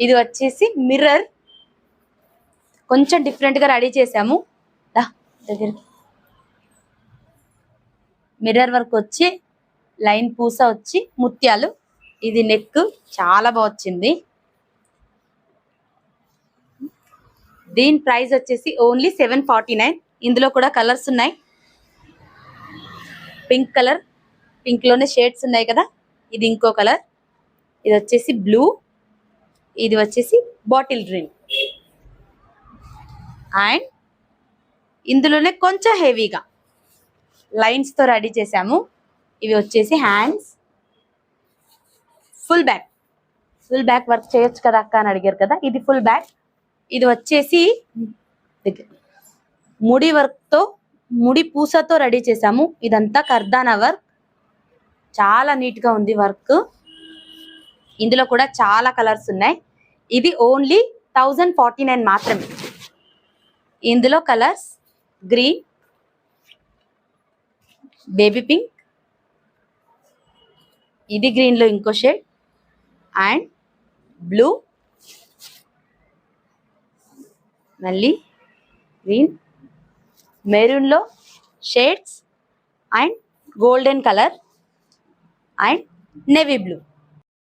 ఇది వచ్చేసి మిర్రర్, కొంచెం డిఫరెంట్ గా రెడీ చేసాము. దగ్గరికి మిర్రర్ వర్క్ వచ్చి లైన్ పూస వచ్చి ముత్యాలు. ఇది నెక్ చాలా బాగా వచ్చింది. దీని ప్రైస్ వచ్చేసి ఓన్లీ 749. ఇందులో కూడా కలర్స్ ఉన్నాయి. పింక్ కలర్, పింక్ లోనే షేడ్స్ ఉన్నాయి కదా. ఇది ఇంకో కలర్, ఇది వచ్చేసి బ్లూ, ఇది వచ్చేసి బాటిల్ గ్రీన్. అండ్ ఇందులోనే కొంచెం హెవీగా లైన్స్ తో రెడీ చేసాము. ఇవి వచ్చేసి హ్యాండ్స్, ఫుల్ బ్యాక్ వర్క్ చేయొచ్చు కదా అక్క అని అడిగారు కదా. ఇది ఫుల్ బ్యాక్. ఇది వచ్చేసి ముడి వర్క్ తో, ముడి పూసతో రెడీ చేసాము. ఇదంతా కర్దానా వర్క్, చాలా నీట్ గా ఉంది వర్క్. ఇందులో కూడా చాలా కలర్స్ ఉన్నాయి. ఇది ఓన్లీ 1049 మాత్రమే. ఇందులో కలర్స్ గ్రీన్, బేబీ పింక్, ఇది గ్రీన్ లో ఇంకో షేడ్, అండ్ బ్లూ, మళ్ళీ గ్రీన్, మెరూన్ లో shades, and golden colour, and navy blue.